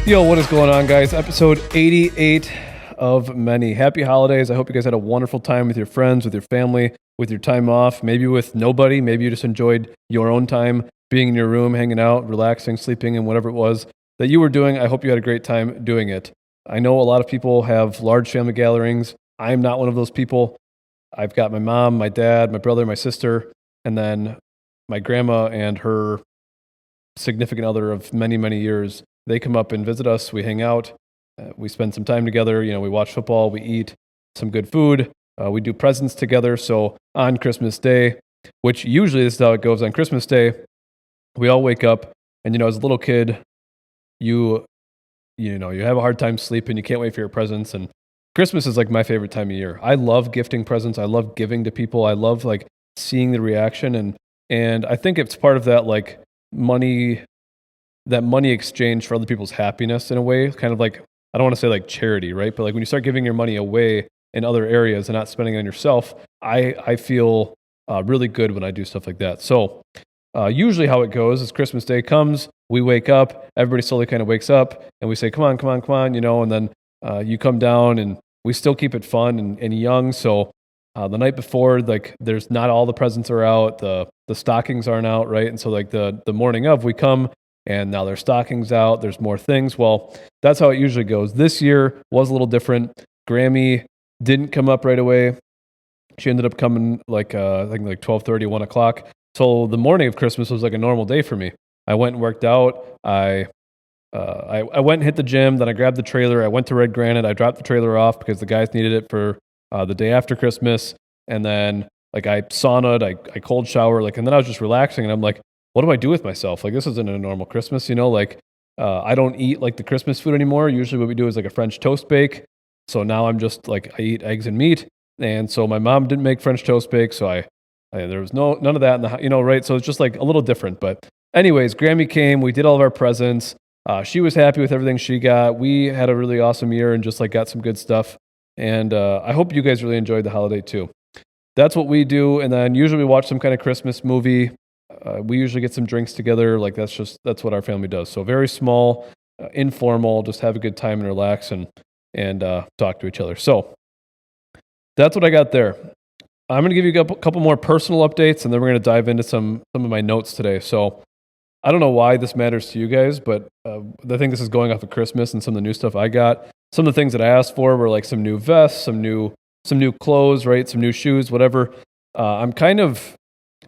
Yo, what is going on, guys? Episode 88 of many. Happy holidays. I hope you guys had a wonderful time with your friends, with your family, with your time off, maybe with nobody. Maybe you just enjoyed your own time being in your room, hanging out, relaxing, sleeping, and whatever it was that you were doing. I hope you had a great time doing it. I know a lot of people have large family gatherings. I'm not one of those people. I've got my mom, my dad, my brother, my sister, and then my grandma and her significant other of many, many years. They come up and visit us. We hang out. We spend some time together. We watch football. We eat some good food. We do presents together. So on Christmas Day, which usually this is how it goes on Christmas Day, we all wake up and, as a little kid, you have a hard time sleeping. You can't wait for your presents. And Christmas is like my favorite time of year. I love gifting presents. I love giving to people. I love like seeing the reaction. And I think it's part of that like money exchange for other people's happiness in a way, kind of like, I don't want to say like charity, right? But like when you start giving your money away in other areas and not spending it on yourself, I feel really good when I do stuff like that. So usually how it goes is Christmas Day comes, we wake up, everybody slowly kind of wakes up and we say, come on, and then you come down and we still keep it fun and young. So the night before, like there's not all the presents are out, the stockings aren't out, right? And so like the morning of, we come and now there's stockings out, there's more things. Well, that's how it usually goes. This year was a little different. Grammy didn't come up right away. She ended up coming like I think like 12:30, 1 o'clock. So the morning of Christmas was like a normal day for me. I went and worked out. I went and hit the gym. Then I grabbed the trailer. I went to Red Granite. I dropped the trailer off because the guys needed it for the day after Christmas. And then like I saunaed, I cold shower, and then I was just relaxing. And I'm like, what do I do with myself? Like this isn't a normal Christmas, I don't eat like the Christmas food anymore. Usually what we do is like a French toast bake. So now I'm just like, I eat eggs and meat. And so my mom didn't make French toast bake. So there was none of that in the, right? So it's just like a little different. But anyways, Grammy came, we did all of our presents. She was happy with everything she got. We had a really awesome year and just like got some good stuff. And I hope you guys really enjoyed the holiday too. That's what we do. And then usually we watch some kind of Christmas movie. We usually get some drinks together. Like that's what our family does. So very small, informal, just have a good time and relax and talk to each other. So that's what I got there. I'm going to give you a couple more personal updates, and then we're going to dive into some of my notes today. So I don't know why this matters to you guys, but I think this is going off of Christmas and some of the new stuff I got. Some of the things that I asked for were like some new vests, some new clothes, right? Some new shoes, whatever.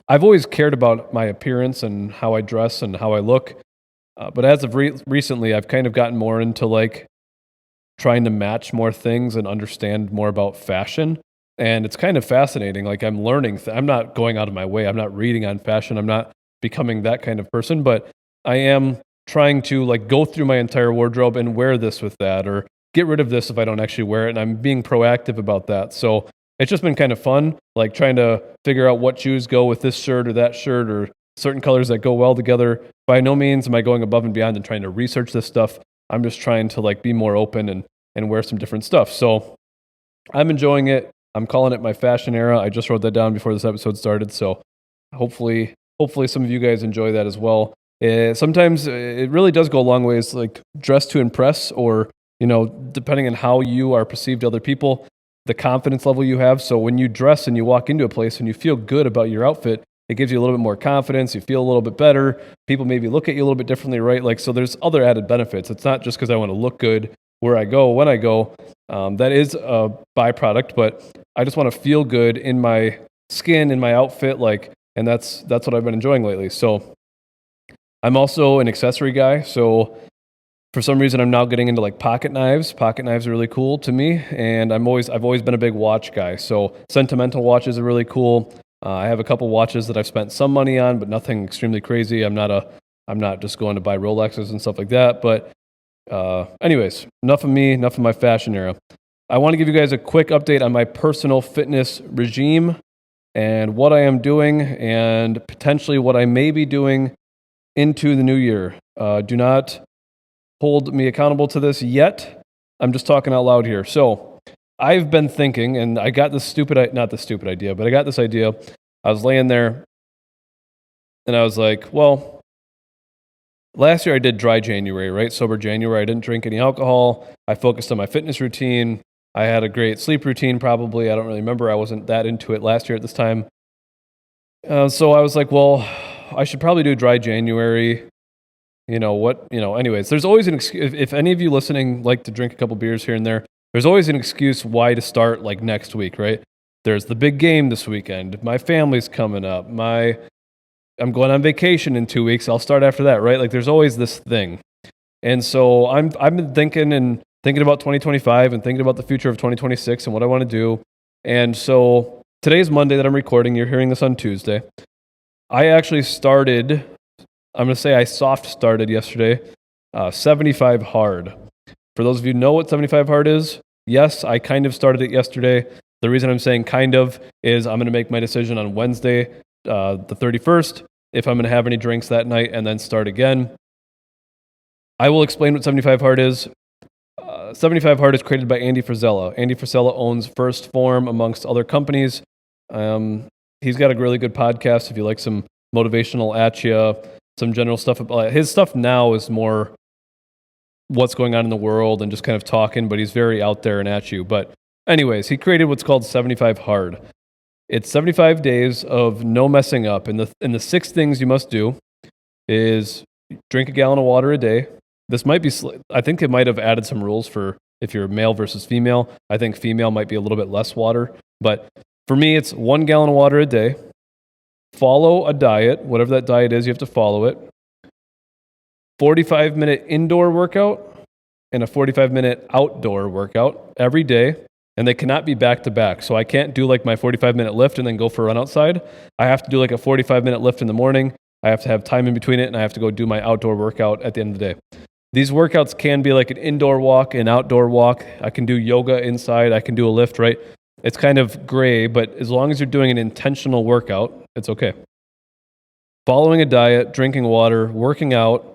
I've always cared about my appearance and how I dress and how I look. But as of recently, I've kind of gotten more into like trying to match more things and understand more about fashion. And it's kind of fascinating. Like I'm learning. I'm not going out of my way. I'm not reading on fashion. I'm not becoming that kind of person, but I am trying to like go through my entire wardrobe and wear this with that or get rid of this if I don't actually wear it. And I'm being proactive about that. So it's just been kind of fun, like trying to figure out what shoes go with this shirt or certain colors that go well together. By no means am I going above and beyond and trying to research this stuff. I'm just trying to like be more open and wear some different stuff. So I'm enjoying it. I'm calling it my fashion era. I just wrote that down before this episode started. So hopefully some of you guys enjoy that as well. Sometimes it really does go a long ways, like dress to impress or, depending on how you are perceived to other people, the confidence level you have. So when you dress and you walk into a place and you feel good about your outfit, it gives you a little bit more confidence. You feel a little bit better. People maybe look at you a little bit differently, right? Like, so there's other added benefits. It's not just because I want to look good where I go, when I go. That is a byproduct, but I just want to feel good in my skin, in my outfit, and that's what I've been enjoying lately. So I'm also an accessory guy. So for some reason, I'm now getting into like pocket knives. Pocket knives are really cool to me, and I've always been a big watch guy. So sentimental watches are really cool. I have a couple watches that I've spent some money on, but nothing extremely crazy. I'm not just going to buy Rolexes and stuff like that. But anyways, enough of me, enough of my fashion era. I want to give you guys a quick update on my personal fitness regime and what I am doing and potentially what I may be doing into the new year. Do not hold me accountable to this yet. I'm just talking out loud here. So I've been thinking, and I got this not the stupid idea, but I got this idea. I was laying there and I was like, well, last year I did dry January, right? Sober January. I didn't drink any alcohol. I focused on my fitness routine. I had a great sleep routine, probably. I don't really remember. I wasn't that into it last year at this time. So I was like, well, I should probably do dry January. Anyways, there's always an excuse. If any of you listening like to drink a couple beers here and there, there's always an excuse why to start like next week, right? There's the big game this weekend. My family's coming up. I'm going on vacation in 2 weeks. I'll start after that, right? Like there's always this thing. And so I've been thinking about 2025 and thinking about the future of 2026 and what I want to do. And so today's Monday that I'm recording. You're hearing this on Tuesday. I actually started, I'm going to say I soft started yesterday, 75 hard. For those of you who know what 75 hard is, yes, I kind of started it yesterday. The reason I'm saying kind of is I'm going to make my decision on Wednesday, the 31st, if I'm going to have any drinks that night and then start again. I will explain what 75 hard is. 75 hard is created by Andy Frisella. Andy Frisella owns First Form amongst other companies. He's got a really good podcast if you like some motivational at you, some general stuff. His stuff now is more what's going on in the world and just kind of talking, but he's very out there and at you. But anyways, he created what's called 75 hard. It's 75 days of no messing up. And the 6 things you must do is drink a gallon of water a day. This might be, I think it might have added some rules for if you're male versus female. I think female might be a little bit less water. But for me, it's 1 gallon of water a day. Follow a diet, whatever that diet is, you have to follow it. 45-minute indoor workout and a 45-minute outdoor workout every day. And they cannot be back to back. So I can't do like my 45-minute lift and then go for a run outside. I have to do like a 45-minute lift in the morning. I have to have time in between it, and I have to go do my outdoor workout at the end of the day. These workouts can be like an indoor walk, an outdoor walk. I can do yoga inside. I can do a lift, right? It's kind of gray, but as long as you're doing an intentional workout, it's okay. Following a diet, drinking water, working out.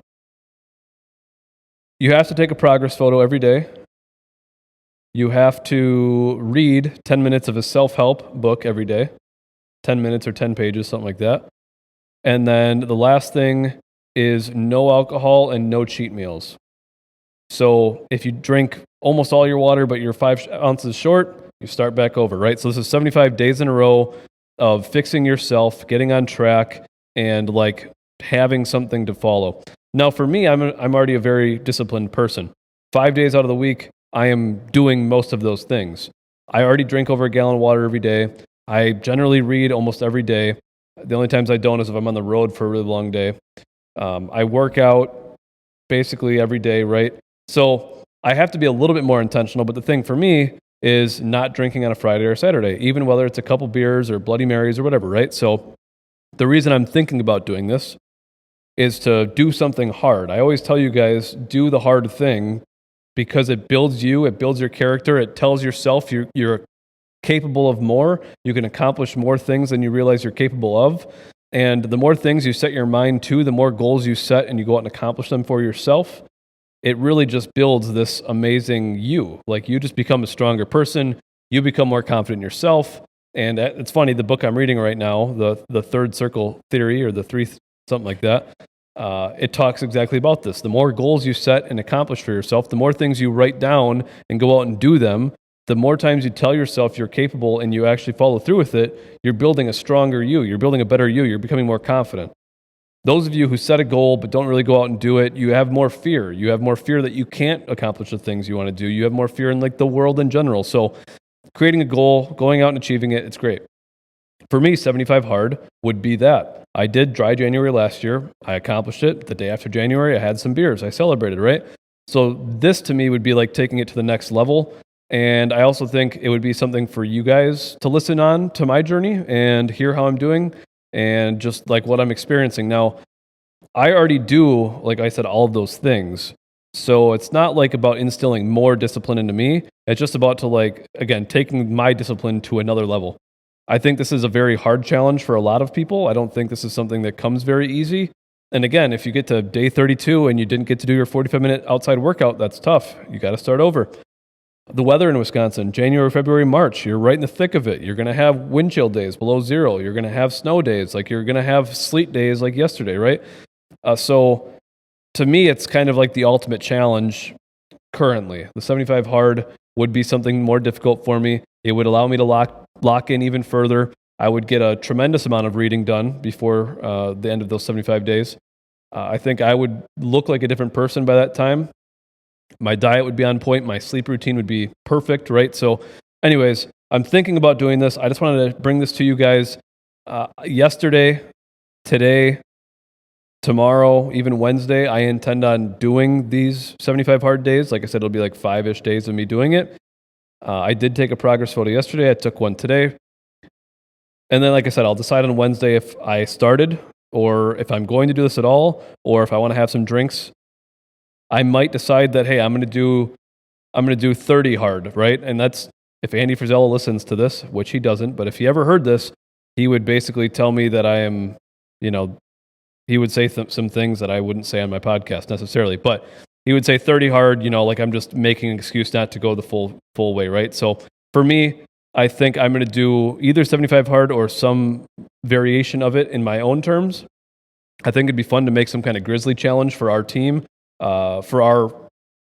You have to take a progress photo every day. You have to read 10 minutes of a self-help book every day. 10 minutes or 10 pages, something like that. And then the last thing is no alcohol and no cheat meals. So if you drink almost all your water, but you're 5 ounces short, you start back over, right? So this is 75 days in a row of fixing yourself, getting on track, and like having something to follow. Now for me, I'm already a very disciplined person. 5 days out of the week, I am doing most of those things. I already drink over a gallon of water every day. I generally read almost every day. The only times I don't is if I'm on the road for a really long day. I work out basically every day, right? So I have to be a little bit more intentional, but the thing for me is not drinking on a Friday or Saturday, even whether it's a couple beers or Bloody Marys or whatever, right? So the reason I'm thinking about doing this is to do something hard. I always tell you guys, do the hard thing because it builds you, it builds your character, it tells yourself you're capable of more, you can accomplish more things than you realize you're capable of. And the more things you set your mind to, the more goals you set and you go out and accomplish them for yourself, it really just builds this amazing you. Like you just become a stronger person, you become more confident in yourself. And it's funny, the book I'm reading right now, the Third Circle Theory or the Three, something like that, it talks exactly about this. The more goals you set and accomplish for yourself, the more things you write down and go out and do them, the more times you tell yourself you're capable and you actually follow through with it, you're building a stronger you. You're building a better you. You're becoming more confident. Those of you who set a goal but don't really go out and do it, you have more fear. You have more fear that you can't accomplish the things you want to do. You have more fear in like the world in general. So creating a goal, going out and achieving it, it's great. For me, 75 hard would be that. I did dry January last year. I accomplished it. The day after January, I had some beers. I celebrated, right? So this to me would be like taking it to the next level. And I also think it would be something for you guys to listen on to my journey and hear how I'm doing and just like what I'm experiencing. Now, I already do, like I said, all of those things. So it's not like about instilling more discipline into me. It's just about to like, again, taking my discipline to another level. I think this is a very hard challenge for a lot of people. I don't think this is something that comes very easy. And again, if you get to day 32 and you didn't get to do your 45-minute outside workout, that's tough. You got to start over. The weather in Wisconsin, January, February, March, you're right in the thick of it. You're going to have wind chill days below zero. You're going to have snow days. Like you're going to have sleet days like yesterday, right? So to me, it's kind of like the ultimate challenge currently. The 75 hard would be something more difficult for me. It would allow me to lock in even further. I would get a tremendous amount of reading done before the end of those 75 days. I think I would look like a different person by that time. My diet would be on point. My sleep routine would be perfect, right? So anyways, I'm thinking about doing this. I just wanted to bring this to you guys. Yesterday, today, tomorrow, even Wednesday, I intend on doing these 75 hard days. Like I said, it'll be like 5-ish days of me doing it. I did take a progress photo yesterday. I took one today. And then, like I said, I'll decide on Wednesday if I started or if I'm going to do this at all, or if I want to have some drinks. I might decide that, hey, I'm going to do 30 hard, right? And that's, if Andy Frizella listens to this, which he doesn't, but if he ever heard this, he would basically tell me that I am, he would say some things that I wouldn't say on my podcast necessarily, but he would say 30 hard, like I'm just making an excuse not to go the full way, right? So for me, I think I'm going to do either 75 hard or some variation of it in my own terms. I think it'd be fun to make some kind of Grizzly challenge for our team, for our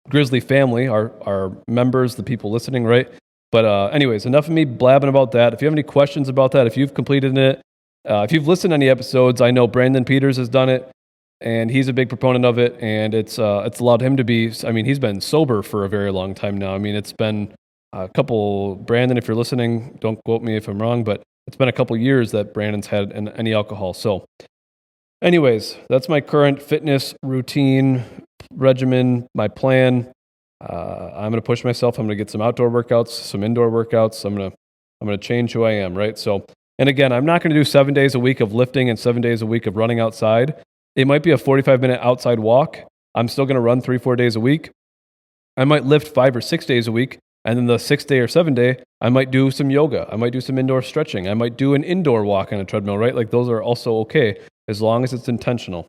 Grizzly family, our members, the people listening, right? But anyways, enough of me blabbing about that. If you have any questions about that, if you've completed it, if you've listened to any episodes, I know Brandon Peters has done it, and he's a big proponent of it, and it's allowed him to be, he's been sober for a very long time now. It's been a couple, Brandon, if you're listening, don't quote me if I'm wrong, but it's been a couple years that Brandon's had any alcohol. So anyways, that's my current fitness routine, regimen, my plan. I'm going to push myself. I'm going to get some outdoor workouts, some indoor workouts. I'm going to change who I am, right? So, and again, I'm not going to do 7 days a week of lifting and 7 days a week of running outside. It might be a 45-minute outside walk. I'm still going to run 3-4 days a week. I might lift 5 or 6 days a week. And then the 6th day or 7th day, I might do some yoga. I might do some indoor stretching. I might do an indoor walk on a treadmill, right? Like those are also okay as long as it's intentional.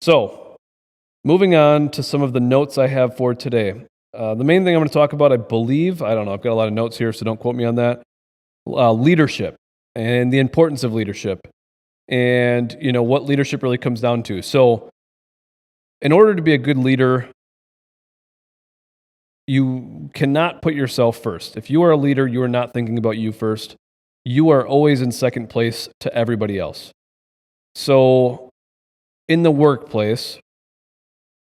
So moving on to some of the notes I have for today. The main thing I'm going to talk about, I believe, I don't know, I've got a lot of notes here, so don't quote me on that. Leadership and the importance of leadership and, what leadership really comes down to. So in order to be a good leader, you cannot put yourself first. If you are a leader, you are not thinking about you first. You are always in second place to everybody else. So in the workplace,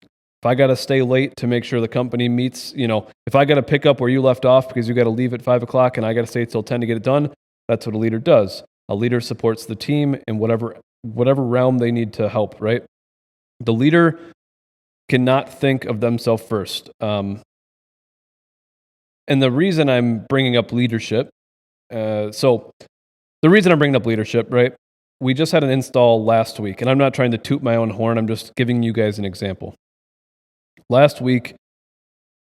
if I got to stay late to make sure the company meets, if I got to pick up where you left off because you got to leave at 5 o'clock and I got to stay till 10 to get it done, that's what a leader does. A leader supports the team in whatever realm they need to help, right? The leader cannot think of themselves first. And the reason I'm bringing up leadership, right? We just had an install last week, and I'm not trying to toot my own horn. I'm just giving you guys an example. Last week,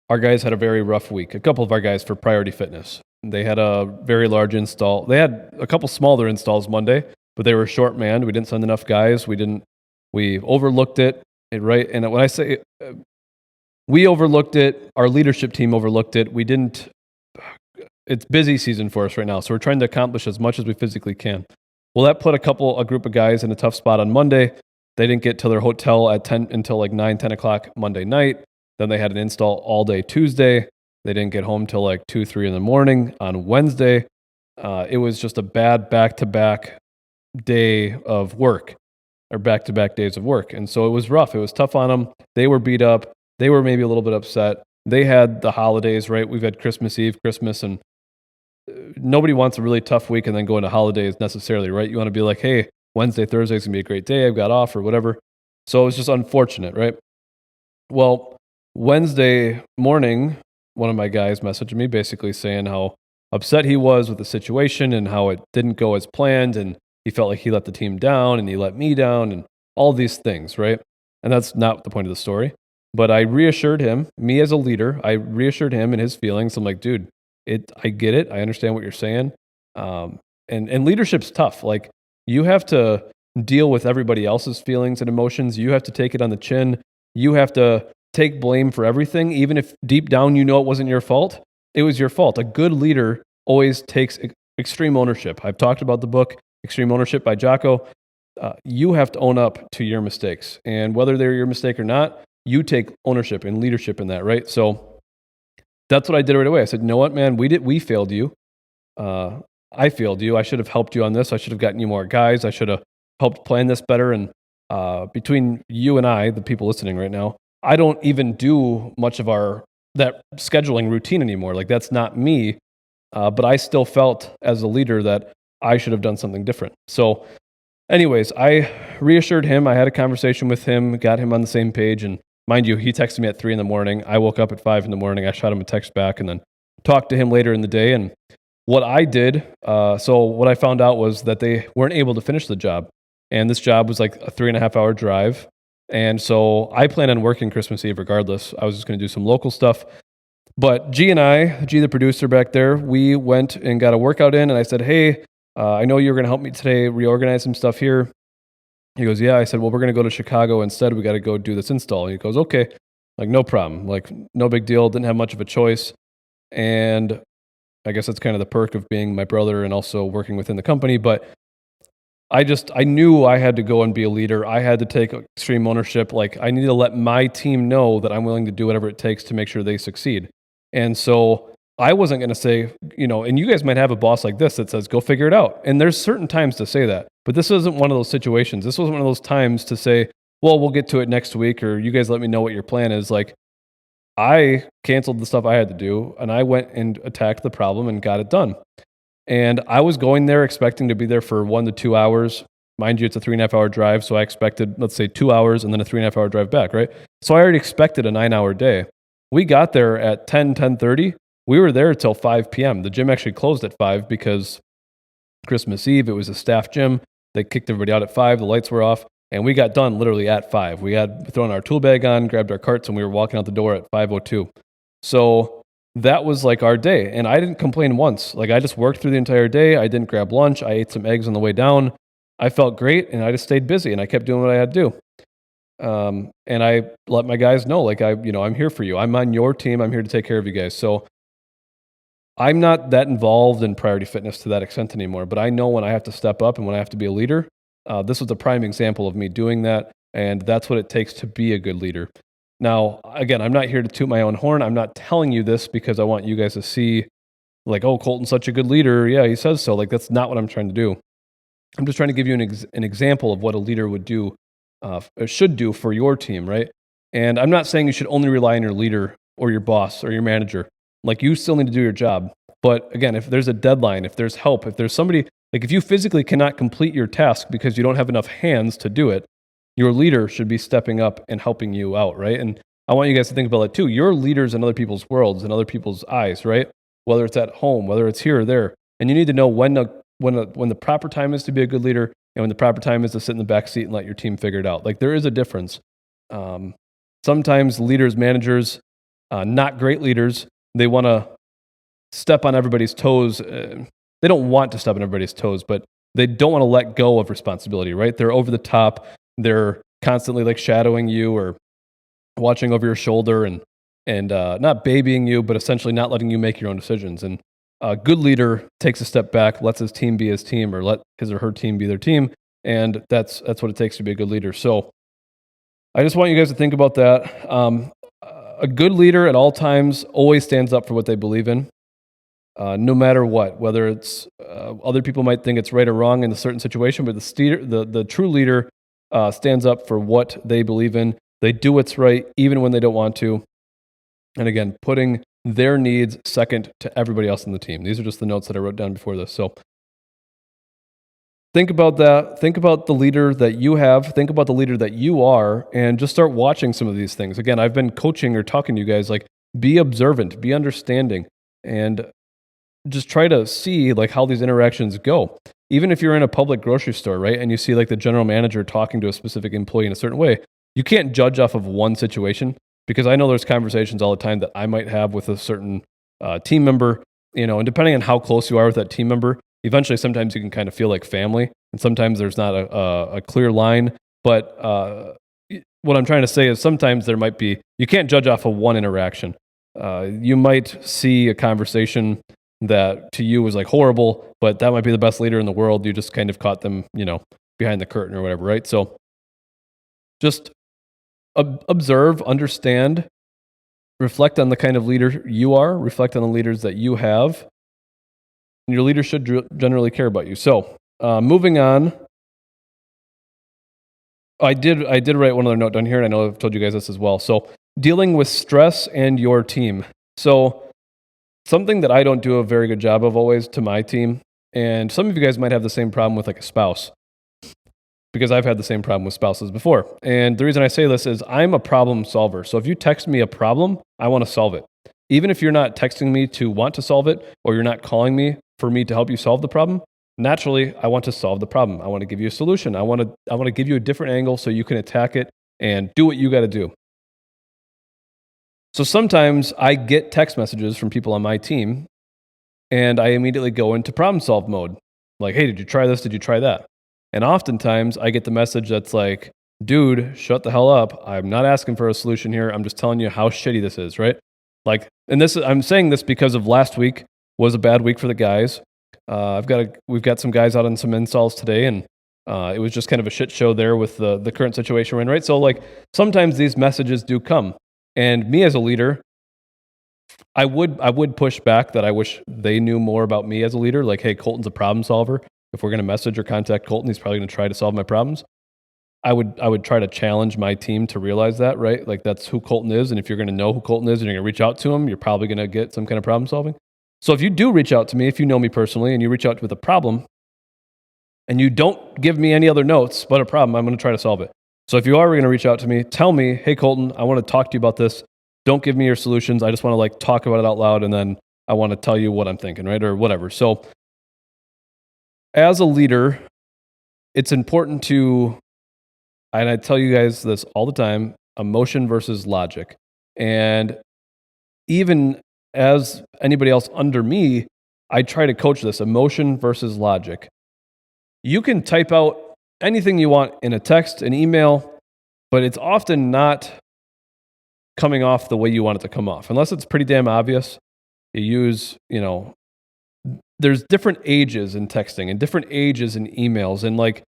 our guys had a very rough week. A couple of our guys for Priority Fitness. They had a very large install. They had a couple smaller installs Monday, but they were short-manned. We didn't send enough guys. We overlooked it, right? And when I say we overlooked it, our leadership team overlooked it. It's busy season for us right now, so we're trying to accomplish as much as we physically can. Well, that put a group of guys in a tough spot on Monday. They didn't get to their hotel until like 9, 10 o'clock Monday night. Then they had an install all day Tuesday. They didn't get home till like 2, 3 in the morning on Wednesday. It was just a bad back-to-back day of work, or back-to-back days of work. And so it was rough. It was tough on them. They were beat up. They were maybe a little bit upset. They had the holidays, right? We've had Christmas Eve, Christmas, and nobody wants a really tough week and then go into holidays necessarily, right? You want to be like, hey, Wednesday, Thursday is going to be a great day. I've got off or whatever. So it was just unfortunate, right? Well, Wednesday morning, one of my guys messaged me basically saying how upset he was with the situation and how it didn't go as planned, and he felt like he let the team down and he let me down and all these things, right? And that's not the point of the story. But I reassured him, me as a leader, I reassured him in his feelings. I'm like, dude, I get it. I understand what you're saying. And leadership's tough. Like, you have to deal with everybody else's feelings and emotions. You have to take it on the chin. You have to take blame for everything, even if deep down you know it wasn't your fault. It was your fault. A good leader always takes extreme ownership. I've talked about the book, Extreme Ownership by Jocko. you have to own up to your mistakes. And whether they're your mistake or not, you take ownership and leadership in that, right? So that's what I did right away. I said, you know what, man, we failed you. I failed you. I should have helped you on this. I should have gotten you more guys. I should have helped plan this better. And between you and I, the people listening right now, I don't even do much of that scheduling routine anymore. Like, that's not me. But I still felt as a leader that I should have done something different. So anyways, I reassured him. I had a conversation with him, got him on the same page. And mind you, he texted me at 3 a.m. I woke up at 5 a.m. I shot him a text back and then talked to him later in the day. And what I did, so what I found out was that they weren't able to finish the job. And this job was like a 3.5-hour drive. And so I planned on working Christmas Eve regardless. I was just going to do some local stuff. But G, the producer back there, we went and got a workout in. And I said, hey, I know you were going to help me today reorganize some stuff here. He goes, yeah. I said, well, we're going to go to Chicago instead. We got to go do this install. He goes, okay, like no problem. Like no big deal. Didn't have much of a choice. And I guess that's kind of the perk of being my brother and also working within the company. But I knew I had to go and be a leader. I had to take extreme ownership. Like, I need to let my team know that I'm willing to do whatever it takes to make sure they succeed. And so I wasn't going to say, and you guys might have a boss like this that says, go figure it out. And there's certain times to say that. But this isn't one of those situations. This wasn't one of those times to say, well, we'll get to it next week, or you guys let me know what your plan is. Like, I canceled the stuff I had to do, and I went and attacked the problem and got it done. And I was going there expecting to be there for 1 to 2 hours. Mind you, it's a 3.5-hour drive, so I expected, let's say, 2 hours and then a 3.5-hour drive back, right? So I already expected a 9-hour day. We got there at 10:30. We were there till 5 p.m. The gym actually closed at 5 because Christmas Eve, it was a staff gym. They kicked everybody out at 5. The lights were off. And we got done literally at 5. We had thrown our tool bag on, grabbed our carts, and we were walking out the door at 5:02. So that was like our day. And I didn't complain once. Like, I just worked through the entire day. I didn't grab lunch. I ate some eggs on the way down. I felt great, and I just stayed busy, and I kept doing what I had to do. And I let my guys know, like, I'm here for you. I'm on your team. I'm here to take care of you guys. So I'm not that involved in priority fitness to that extent anymore, but I know when I have to step up and when I have to be a leader. This was a prime example of me doing that, and that's what it takes to be a good leader. Now, again, I'm not here to toot my own horn. I'm not telling you this because I want you guys to see, like, oh, Colton's such a good leader. Yeah, he says so. Like, that's not what I'm trying to do. I'm just trying to give you an example of what a leader would do, should do for your team, right? And I'm not saying you should only rely on your leader or your boss or your manager. Like, you still need to do your job. But again, if there's a deadline, if there's help, if there's somebody, like, if you physically cannot complete your task because you don't have enough hands to do it, your leader should be stepping up and helping you out, right? And I want you guys to think about that too. You're leaders in other people's worlds and other people's eyes, right? Whether it's at home, whether it's here or there. And you need to know when the proper time is to be a good leader and when the proper time is to sit in the back seat and let your team figure it out. Like, there is a difference. Sometimes leaders, managers, not great leaders, they want to step on everybody's toes. They don't want to step on everybody's toes, but they don't want to let go of responsibility, right? They're over the top. They're constantly like shadowing you or watching over your shoulder and not babying you, but essentially not letting you make your own decisions. And a good leader takes a step back, lets his team be his team, or let his or her team be their team. And that's what it takes to be a good leader. So I just want you guys to think about that. A good leader at all times always stands up for what they believe in. No matter what, whether it's other people might think it's right or wrong in a certain situation, but the true leader stands up for what they believe in. They do what's right, even when they don't want to. And again, putting their needs second to everybody else in the team. These are just the notes that I wrote down before this. So think about that. Think about the leader that you have. Think about the leader that you are, and just start watching some of these things. Again, I've been coaching or talking to you guys, like, be observant, be understanding, and just try to see like how these interactions go. Even if you're in a public grocery store, right, and you see like the general manager talking to a specific employee in a certain way, you can't judge off of one situation, because I know there's conversations all the time that I might have with a certain team member, and depending on how close you are with that team member, eventually sometimes you can kind of feel like family, and sometimes there's not a clear line. But what I'm trying to say is sometimes you can't judge off of one interaction. You might see a conversation that to you was like horrible, but that might be the best leader in the world. You just kind of caught them, behind the curtain or whatever, right? So just observe, understand, reflect on the kind of leader you are, reflect on the leaders that you have, and your leaders should generally care about you. So moving on, I did write one other note down here, and I know I've told you guys this as well. So dealing with stress and your team. So something that I don't do a very good job of always to my team, and some of you guys might have the same problem with like a spouse, because I've had the same problem with spouses before. And the reason I say this is I'm a problem solver. So if you text me a problem, I want to solve it. Even if you're not texting me to want to solve it, or you're not calling me for me to help you solve the problem, naturally, I want to solve the problem. I want to give you a solution. I want to give you a different angle so you can attack it and do what you got to do. So sometimes I get text messages from people on my team, and I immediately go into problem solve mode. Like, hey, did you try this? Did you try that? And oftentimes I get the message that's like, dude, shut the hell up. I'm not asking for a solution here. I'm just telling you how shitty this is, right? Like, and I'm saying this because of last week was a bad week for the guys. We've got some guys out on some installs today, and it was just kind of a shit show there with the current situation we're in, right? So like sometimes these messages do come. And me as a leader, I would push back that I wish they knew more about me as a leader. Like, hey, Colton's a problem solver. If we're going to message or contact Colton, he's probably going to try to solve my problems. I would try to challenge my team to realize that, right? Like that's who Colton is. And if you're going to know who Colton is and you're going to reach out to him, you're probably going to get some kind of problem solving. So if you do reach out to me, if you know me personally and you reach out with a problem and you don't give me any other notes but a problem, I'm going to try to solve it. So if you are going to reach out to me, tell me, hey, Colton, I want to talk to you about this. Don't give me your solutions. I just want to like talk about it out loud, and then I want to tell you what I'm thinking, right? Or whatever. So as a leader, it's important to, and I tell you guys this all the time, emotion versus logic. And even as anybody else under me, I try to coach this emotion versus logic. You can type out anything you want in a text, an email, but it's often not coming off the way you want it to come off, unless it's pretty damn obvious. You use, there's different ages in texting and different ages in emails, and like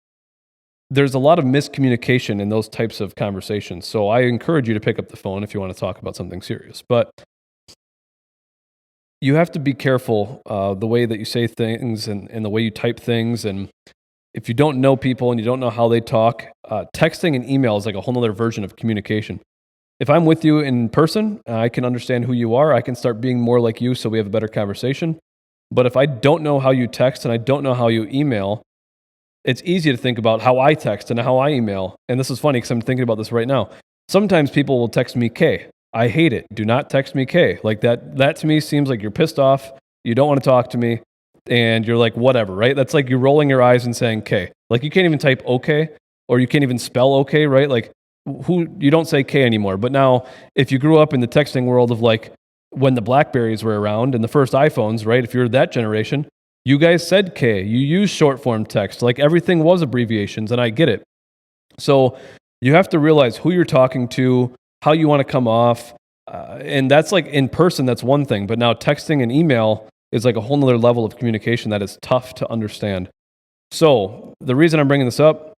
there's a lot of miscommunication in those types of conversations. So I encourage you to pick up the phone if you want to talk about something serious. But you have to be careful the way that you say things and the way you type things. And if you don't know people and you don't know how they talk, texting and email is like a whole other version of communication. If I'm with you in person, I can understand who you are. I can start being more like you so we have a better conversation. But if I don't know how you text and I don't know how you email, it's easy to think about how I text and how I email. And this is funny because I'm thinking about this right now. Sometimes people will text me K. I hate it. Do not text me K. Like that to me seems like you're pissed off. You don't want to talk to me. And you're like, whatever, right? That's like you're rolling your eyes and saying K. Like you can't even type okay, or you can't even spell okay, right? Like you don't say K anymore. But now if you grew up in the texting world of like when the BlackBerries were around and the first iPhones, right? If you're that generation, you guys said K. You used short form text. Like everything was abbreviations, and I get it. So you have to realize who you're talking to, how you want to come off. And that's like in person, that's one thing. But now texting and email is like a whole nother level of communication that is tough to understand. So the reason I'm bringing this up,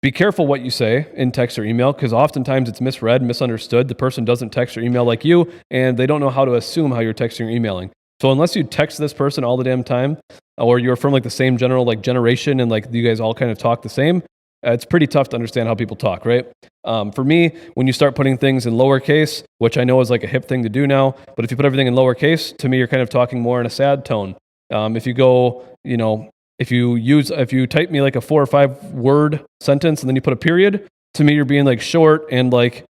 be careful what you say in text or email, because oftentimes it's misread, misunderstood. The person doesn't text or email like you, and they don't know how to assume how you're texting or emailing. So unless you text this person all the damn time, or you're from like the same general like generation and like you guys all kind of talk the same, it's pretty tough to understand how people talk, right? For me, when you start putting things in lowercase, which I know is like a hip thing to do now, but if you put everything in lowercase, to me, you're kind of talking more in a sad tone. If you go, if you type me like a 4 or 5 word sentence and then you put a period, to me, you're being like short and like,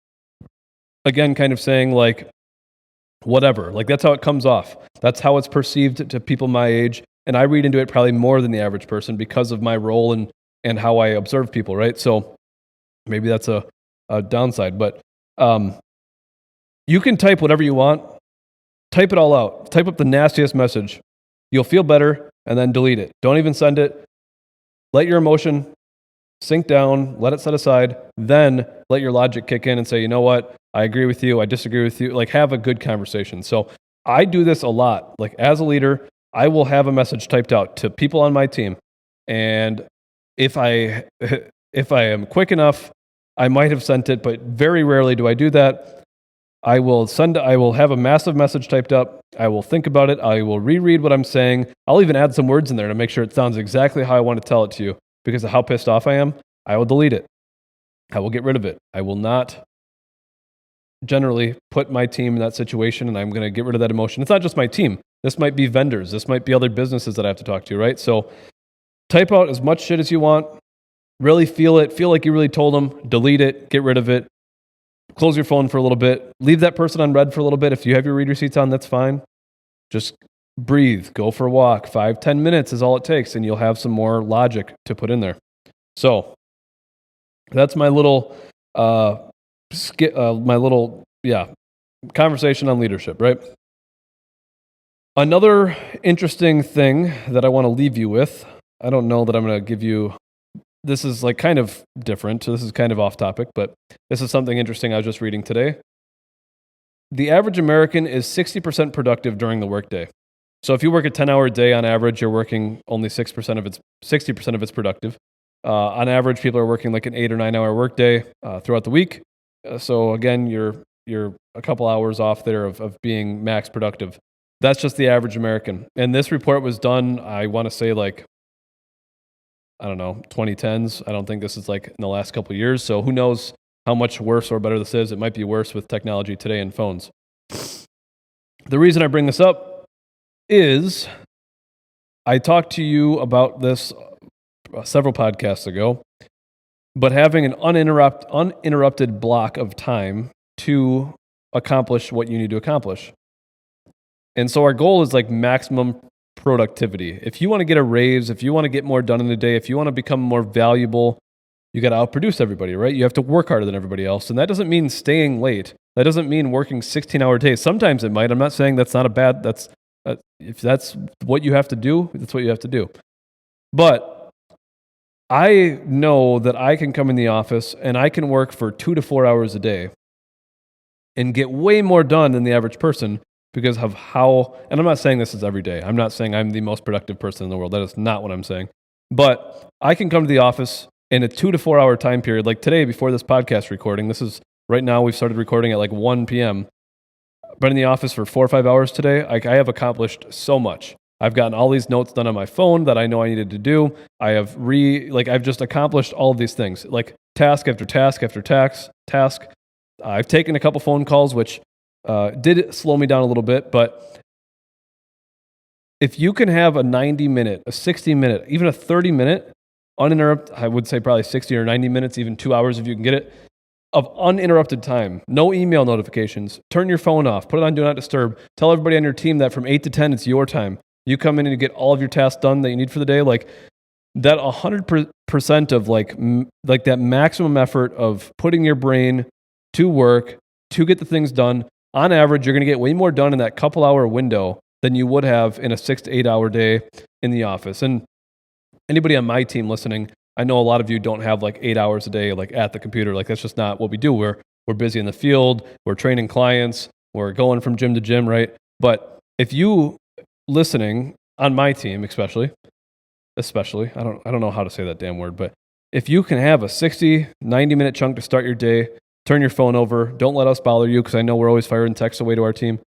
again, kind of saying like, whatever. Like that's how it comes off. That's how it's perceived to people my age. And I read into it probably more than the average person because of my role and how I observe people, right? So maybe that's a downside, but you can type whatever you want. Type it all out. Type up the nastiest message. You'll feel better, and then delete it. Don't even send it. Let your emotion sink down. Let it set aside. Then let your logic kick in and say, you know what? I agree with you. I disagree with you. Like have a good conversation. So I do this a lot. Like as a leader, I will have a message typed out to people on my team, and If I if I am quick enough, I might have sent it, but very rarely do I do that. I will have a massive message typed up. I will think about it. I will reread what I'm saying. I'll even add some words in there to make sure it sounds exactly how I want to tell it to you because of how pissed off I am. I will delete it. I will get rid of it. I will not generally put my team in that situation, and I'm going to get rid of that emotion. It's not just my team. This might be vendors. This might be other businesses that I have to talk to, right? So type out as much shit as you want. Really feel it. Feel like you really told them. Delete it. Get rid of it. Close your phone for a little bit. Leave that person on red for a little bit. If you have your read receipts on, that's fine. Just breathe. Go for a walk. 5-10 minutes is all it takes, and you'll have some more logic to put in there. So that's my little conversation on leadership, right? Another interesting thing that I want to leave you with, I don't know that I'm going to give you, this is like kind of different, this is kind of off topic, but this is something interesting I was just reading today. The average American is 60% productive during the workday. So if you work a 10-hour day on average, you're working only 60% of it's productive. On average, people are working like an 8 or 9 hour workday throughout the week. So again, you're a couple hours off there of being max productive. That's just the average American. And this report was done, I want to say 2010s. I don't think this is like in the last couple of years. So who knows how much worse or better this is. It might be worse with technology today and phones. The reason I bring this up is I talked to you about this several podcasts ago, but having an uninterrupted block of time to accomplish what you need to accomplish. And so our goal is like maximum productivity. If you want to get a raise, if you want to get more done in a day, if you want to become more valuable, you got to outproduce everybody, right? You have to work harder than everybody else. And that doesn't mean staying late. That doesn't mean working 16-hour days. Sometimes it might. I'm not saying that's not a bad, if that's what you have to do, that's what you have to do. But I know that I can come in the office and I can work for 2 to 4 hours a day and get way more done than the average person because of how, and I'm not saying this is every day. I'm not saying I'm the most productive person in the world. That is not what I'm saying. But I can come to the office in a 2 to 4 hour time period, like today before this podcast recording. This is right now, we've started recording at like 1 p.m. Been in the office for 4 or 5 hours today. I have accomplished so much. I've gotten all these notes done on my phone that I know I needed to do. I've just accomplished all of these things, like task after task after task. I've taken a couple phone calls, which did slow me down a little bit, but if you can have a 90-minute, a 60-minute, even a 30-minute uninterrupted, I would say probably 60 or 90 minutes, even 2 hours if you can get it, of uninterrupted time, no email notifications, turn your phone off, put it on Do Not Disturb, tell everybody on your team that from 8 to 10, it's your time. You come in and you get all of your tasks done that you need for the day, like that 100% of like that maximum effort of putting your brain to work to get the things done. On average, you're going to get way more done in that couple hour window than you would have in a 6 to 8 hour day in the office. And anybody on my team listening, I know a lot of you don't have like 8 hours a day like at the computer. Like that's just not what we do. We're busy in the field. We're training clients. We're going from gym to gym, right? But if you listening on my team, especially, I don't know how to say that damn word, but if you can have a 60, 90-minute chunk to start your day, turn your phone over, don't let us bother you because I know we're always firing texts away to our team.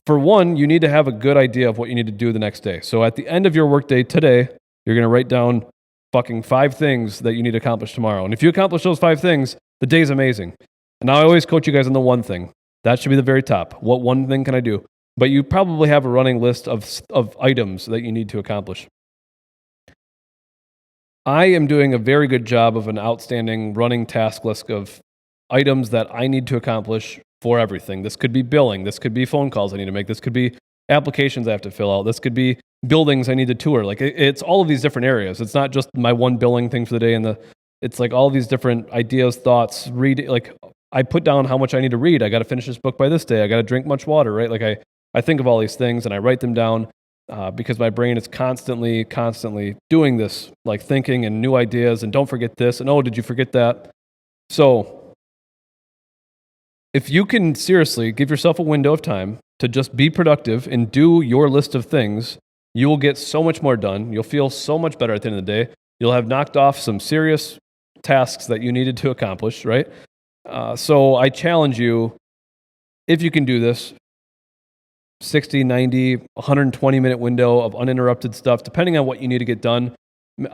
For one, you need to have a good idea of what you need to do the next day. So at the end of your workday today, you're going to write down fucking 5 things that you need to accomplish tomorrow. And if you accomplish those 5 things, the day's amazing. And I always coach you guys on the one thing. That should be the very top. What one thing can I do? But you probably have a running list of items that you need to accomplish. I am doing a very good job of an outstanding running task list of items that I need to accomplish for everything. This could be billing. This could be phone calls I need to make. This could be applications I have to fill out. This could be buildings I need to tour. Like it's all of these different areas. It's not just my one billing thing for the day. It's like all these different ideas, thoughts, like I put down how much I need to read. I got to finish this book by this day. I got to drink much water, right? Like I think of all these things and I write them down because my brain is constantly doing this, like thinking and new ideas and don't forget this and oh, did you forget that? So if you can seriously give yourself a window of time to just be productive and do your list of things, you will get so much more done. You'll feel so much better at the end of the day. You'll have knocked off some serious tasks that you needed to accomplish, right? So I challenge you, if you can do this, 60, 90, 120-minute window of uninterrupted stuff, depending on what you need to get done.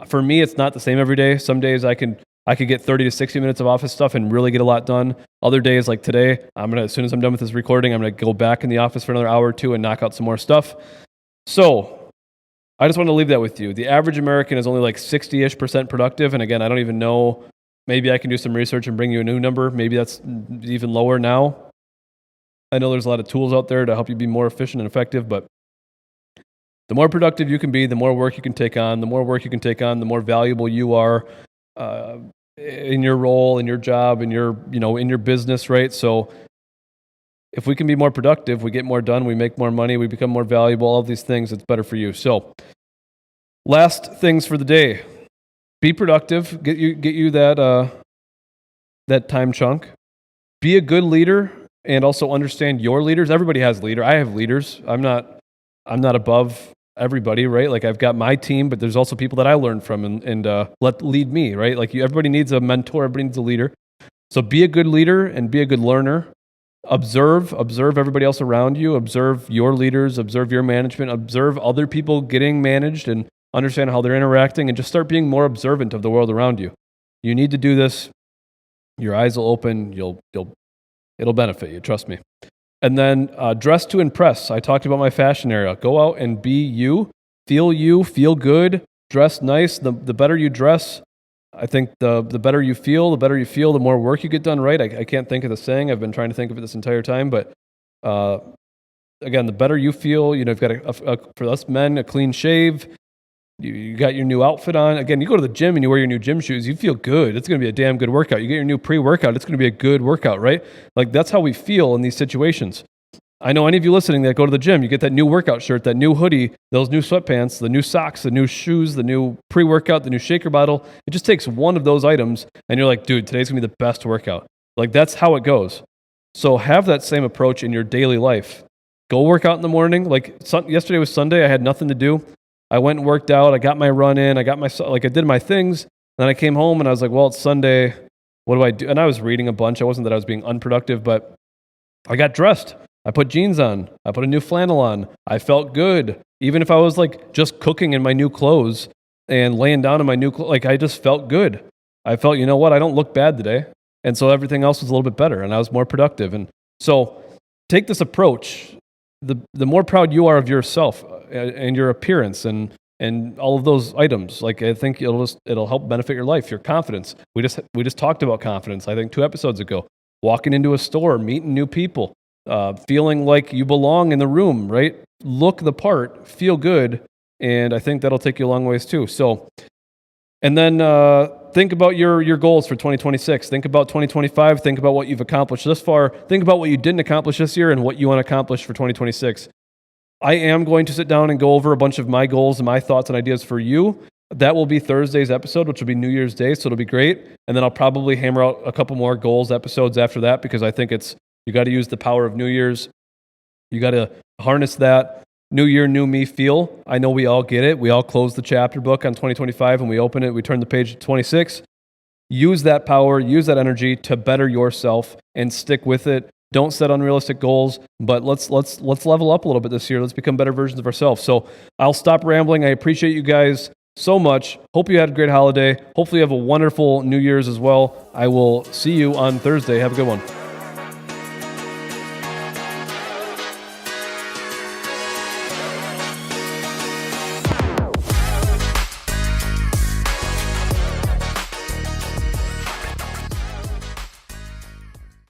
For me, it's not the same every day. Some days I could get 30 to 60 minutes of office stuff and really get a lot done. Other days, like today, as soon as I'm done with this recording, I'm going to go back in the office for another hour or two and knock out some more stuff. So I just want to leave that with you. The average American is only like 60-ish% productive. And again, I don't even know. Maybe I can do some research and bring you a new number. Maybe that's even lower now. I know there's a lot of tools out there to help you be more efficient and effective, but the more productive you can be, the more work you can take on. The more work you can take on, the more valuable you are in your role, in your job, in your business, right? So if we can be more productive, we get more done, we make more money, we become more valuable, all of these things, it's better for you. So last things for the day. Be productive. Get you that time chunk. Be a good leader and also understand your leaders. Everybody has leader. I have leaders. I'm not above everybody, right? Like I've got my team, but there's also people that I learn from and let lead me, right? Like everybody needs a mentor, everybody needs a leader. So be a good leader and be a good learner. Observe everybody else around you. Observe your leaders, observe your management, observe other people getting managed and understand how they're interacting, and just start being more observant of the world around you. You need to do this. Your eyes will open. It'll benefit you. Trust me. And then dress to impress. I talked about my fashion area. Go out and be you, feel good, dress nice. The better you dress, I think the better you feel. The better you feel, the more work you get done, right? I can't think of the saying. I've been trying to think of it this entire time. But again, the better you feel, you've got, for us men, a clean shave. You got your new outfit on. Again, you go to the gym and you wear your new gym shoes, you feel good. It's going to be a damn good workout. You get your new pre-workout, it's going to be a good workout, right? Like that's how we feel in these situations. I know any of you listening that go to the gym, you get that new workout shirt, that new hoodie, those new sweatpants, the new socks, the new shoes, the new pre-workout, the new shaker bottle. It just takes one of those items and you're like, dude, today's going to be the best workout. Like that's how it goes. So have that same approach in your daily life. Go work out in the morning. Like yesterday was Sunday, I had nothing to do. I went and worked out. I got my run in. I did my things. Then I came home and I was like, well, it's Sunday. What do I do? And I was reading a bunch. It wasn't that I was being unproductive, but I got dressed. I put jeans on. I put a new flannel on. I felt good. Even if I was like just cooking in my new clothes and laying down in my new clothes, like I just felt good. I felt, you know what? I don't look bad today. And so everything else was a little bit better and I was more productive. And so take this approach. The more proud you are of yourself and your appearance and all of those items, like I think it'll help benefit your life, your confidence. We just talked about confidence, I think 2 episodes ago. Walking into a store, meeting new people, feeling like you belong in the room, right? Look the part, feel good, and I think that'll take you a long ways too. So, and then think about your goals for 2026. Think about 2025. Think about what you've accomplished thus far. Think about what you didn't accomplish this year and what you want to accomplish for 2026. I am going to sit down and go over a bunch of my goals and my thoughts and ideas for you. That will be Thursday's episode, which will be New Year's Day, so it'll be great. And then I'll probably hammer out a couple more goals episodes after that because I think you got to use the power of New Year's. You got to harness that New Year, New Me feel. I know we all get it. We all close the chapter book on 2025 and we open it. We turn the page to 26. Use that power, use that energy to better yourself and stick with it. Don't set unrealistic goals, but let's level up a little bit this year. Let's become better versions of ourselves. So I'll stop rambling. I appreciate you guys so much. Hope you had a great holiday. Hopefully you have a wonderful New Year's as well. I will see you on Thursday. Have a good one.